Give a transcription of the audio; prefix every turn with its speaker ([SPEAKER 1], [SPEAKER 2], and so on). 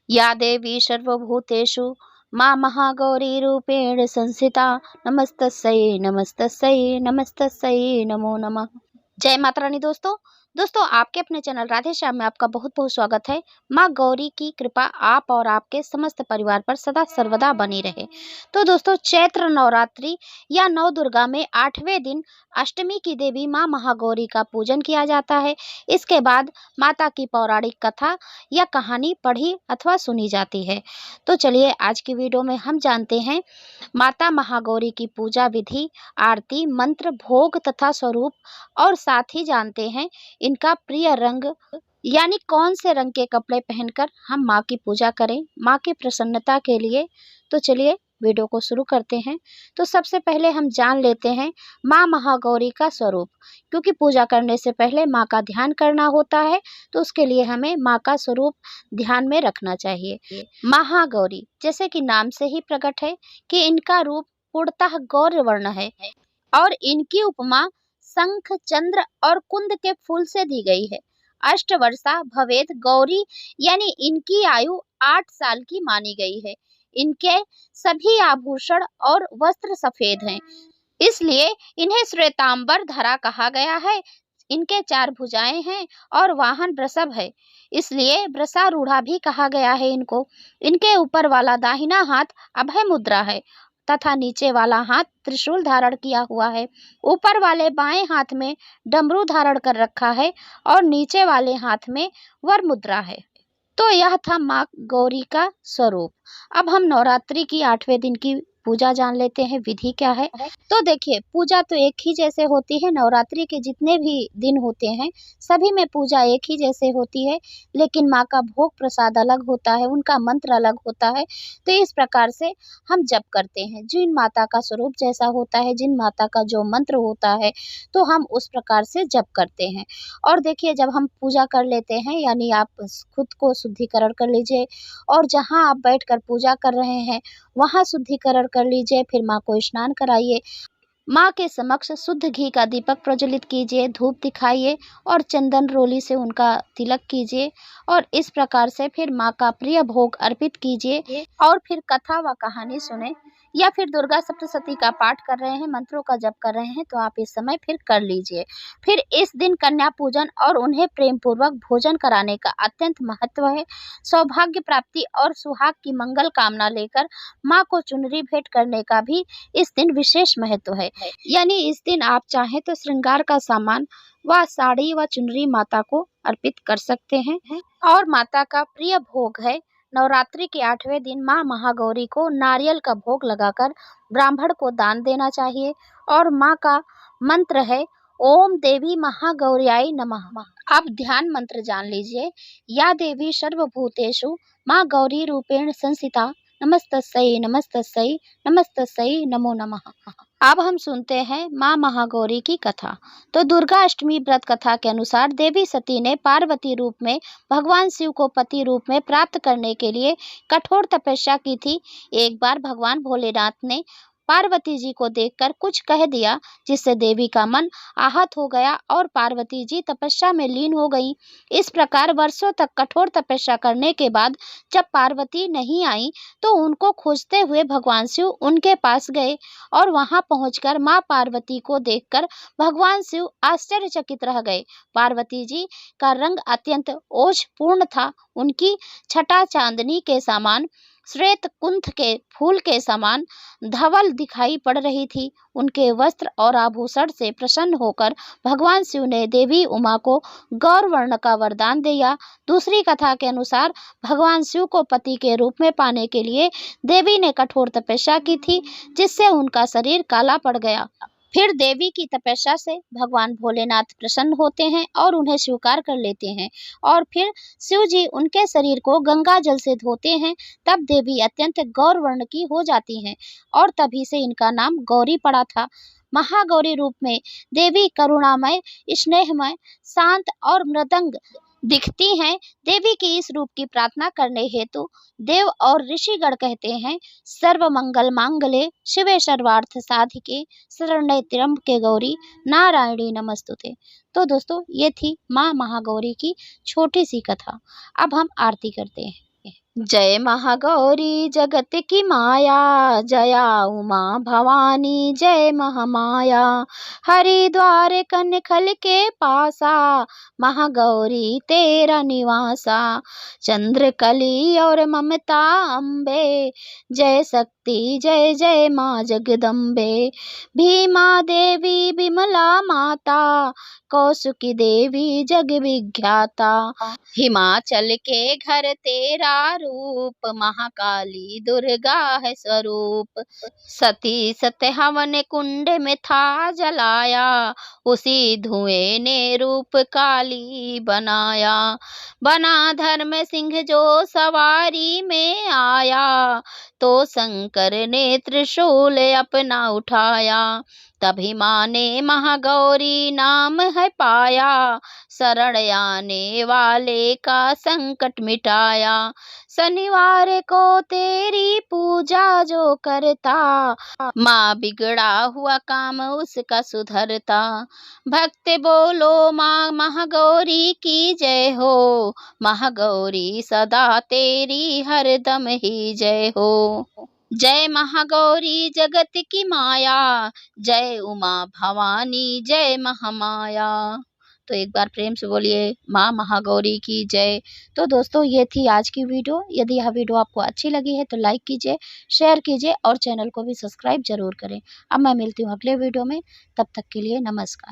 [SPEAKER 1] या देवी सर्वभूतेषु मां महागौरीरूपेण संस्थिता नमस्तस्यै नमस्तस्यै नमस्तस्यै नमो नमः। जय माता रानी। दोस्तों आपके अपने चैनल राधे श्याम में आपका बहुत बहुत स्वागत है। माँ गौरी की कृपा आप और आपके समस्त परिवार पर सदा सर्वदा बनी रहे। तो दोस्तों चैत्र नवरात्रि या नव दुर्गा में 8वें दिन अष्टमी की देवी माँ महागौरी का पूजन किया जाता है। इसके बाद माता की पौराणिक कथा या कहानी पढ़ी अथवा सुनी जाती है। तो चलिए आज की वीडियो में हम जानते हैं माता महागौरी की पूजा विधि, आरती, मंत्र, भोग तथा स्वरूप, और साथ ही जानते हैं इनका प्रिय रंग यानी कौन से रंग के कपड़े पहनकर हम माँ की पूजा करें माँ की प्रसन्नता के लिए। तो चलिए वीडियो को शुरू करते हैं। तो सबसे पहले हम जान लेते हैं माँ महागौरी का स्वरूप, क्योंकि पूजा करने से पहले माँ का ध्यान करना होता है, तो उसके लिए हमें माँ का स्वरूप ध्यान में रखना चाहिए। महागौरी जैसे कि नाम से ही प्रकट है कि इनका रूप पूर्णतः गौर वर्ण है और इनकी उपमा शंख, चंद्र और कुंद के फूल से दी गई है। अष्टवर्षा भवेत गौरी यानी इनकी आयु 8 साल की मानी गई है। इनके सभी आभूषण और वस्त्र सफेद हैं, इसलिए इन्हें श्वेतांबर धरा कहा गया है। इनके 4 भुजाएं हैं और वाहन वृषभ है, इसलिए वृषारूढ़ा भी कहा गया है इनको। इनके ऊपर वाला दाहिना हाथ अभय मुद्रा है तथा नीचे वाला हाथ त्रिशूल धारण किया हुआ है। ऊपर वाले बाएं हाथ में डमरू धारण कर रखा है और नीचे वाले हाथ में वर मुद्रा है। तो यह था माँ गौरी का स्वरूप। अब हम नवरात्रि की 8वें दिन की पूजा जान लेते हैं, विधि क्या है। तो देखिए पूजा तो एक ही जैसे होती है, नवरात्रि के जितने भी दिन होते हैं सभी में पूजा एक ही जैसे होती है, लेकिन माँ का भोग प्रसाद अलग होता है, उनका मंत्र अलग होता है। तो इस प्रकार से हम जप करते हैं, जिन माता का स्वरूप जैसा होता है, जिन माता का जो मंत्र होता है, तो हम उस प्रकार से जप करते हैं। और देखिए जब हम पूजा कर लेते हैं यानी आप खुद को शुद्धिकरण कर लीजिए, और जहाँ आप बैठकर पूजा कर रहे हैं वहाँ शुद्धिकरण कर लीजिए। फिर माँ को स्नान कराइए, माँ के समक्ष शुद्ध घी का दीपक प्रज्वलित कीजिए, धूप दिखाइए और चंदन रोली से उनका तिलक कीजिए, और इस प्रकार से फिर माँ का प्रिय भोग अर्पित कीजिए। और फिर कथा व कहानी सुने, या फिर दुर्गा सप्तशती का पाठ कर रहे हैं, मंत्रों का जप कर रहे हैं, तो आप इस समय फिर कर लीजिए। फिर इस दिन कन्या पूजन और उन्हें प्रेम पूर्वक भोजन कराने का अत्यंत महत्व है। सौभाग्य प्राप्ति और सुहाग की मंगल कामना लेकर माँ को चुनरी भेंट करने का भी इस दिन विशेष महत्व है। यानी इस दिन आप चाहें तो श्रृंगार का सामान व साड़ी व चुनरी माता को अर्पित कर सकते हैं। और माता का प्रिय भोग है नवरात्रि के 8वें दिन माँ महागौरी को नारियल का भोग लगाकर ब्राह्मण को दान देना चाहिए। और माँ का मंत्र है ओम देवी महागौर्याय नमः। आप ध्यान मंत्र जान लीजिए। या देवी सर्वभूतेषु माँ गौरी रूपेण संस्थिता नमस्तस्यै नमस्तस्यै नमस्तस्यै नमो नमः। अब हम सुनते हैं माँ महागौरी की कथा। तो दुर्गा अष्टमी व्रत कथा के अनुसार देवी सती ने पार्वती रूप में भगवान शिव को पति रूप में प्राप्त करने के लिए कठोर तपस्या की थी। एक बार भगवान भोलेनाथ ने पार्वती जी को देखकर कुछ कह दिया, जिससे देवी का मन आहत हो गया और पार्वती जी तपस्या में लीन हो गईं। इस प्रकार वर्षों तक कठोर तपस्या करने के बाद जब पार्वती नहीं आई तो उनको खोजते हुए भगवान शिव उनके पास गए, और वहां पहुंचकर मां पार्वती को देखकर भगवान शिव आश्चर्यचकित रह गए। पार्वती जी का रंग अत्यंत ओजपूर्ण था, उनकी छटा चांदनी के समान, श्वेत कुंथ के फूल के समान धवल दिखाई पड़ रही थी। उनके वस्त्र और आभूषण से प्रसन्न होकर भगवान शिव ने देवी उमा को गौर वर्ण का वरदान दिया। दूसरी कथा के अनुसार भगवान शिव को पति के रूप में पाने के लिए देवी ने कठोर तपस्या की थी, जिससे उनका शरीर काला पड़ गया। फिर देवी की तपस्या से भगवान भोलेनाथ प्रसन्न होते हैं और उन्हें स्वीकार कर लेते हैं, और फिर शिव जी उनके शरीर को गंगा जल से धोते हैं। तब देवी अत्यंत गौर वर्ण की हो जाती हैं, और तभी से इनका नाम गौरी पड़ा था। महागौरी रूप में देवी करुणामय, स्नेहमय, शांत और मृदंग दिखती हैं। देवी के इस रूप की प्रार्थना करने हेतु देव और ऋषिगण कहते हैं सर्व मंगल मांगल्ये शिवे सर्वार्थ साधिके शरण्ये त्र्यंबके गौरी नारायणी नमस्तुते। तो दोस्तों ये थी माँ महागौरी की छोटी सी कथा। अब हम आरती करते हैं। जय महागौरी जगत की माया, जया उमा भवानी जय महामाया। हरिद्वार कनखल के पासा, महागौरी तेरा निवासा। चंद्रकली और ममता अम्बे, जय शक्ति जय जय माँ जगदम्बे। भीमा देवी विमला माता, कौशिकी देवी जग विख्याता। हिमाचल के घर तेरा रूप, महाकाली दुर्गा है स्वरूप। सती सत्य हवन कुंड में था जलाया, उसी धुएं ने रूप काली बनाया। बना धर्म सिंह जो सवारी में आया, तो शंकर ने त्रिशूल अपना उठाया। तभी माँ ने महागौरी नाम है पाया, शरण आने वाले का संकट मिटाया। शनिवार को तेरी पूजा जो करता, माँ बिगड़ा हुआ काम उसका सुधरता। भक्त बोलो माँ महागौरी की जय हो, महागौरी सदा तेरी हरदम ही जय हो। जय महागौरी जगत की माया, जय उमा भवानी जय महामाया। तो एक बार प्रेम से बोलिए माँ महागौरी की जय। तो दोस्तों ये थी आज की वीडियो। यदि यह वीडियो आपको अच्छी लगी है तो लाइक कीजिए, शेयर कीजिए और चैनल को भी सब्सक्राइब जरूर करें। अब मैं मिलती हूँ अगले वीडियो में, तब तक के लिए नमस्कार।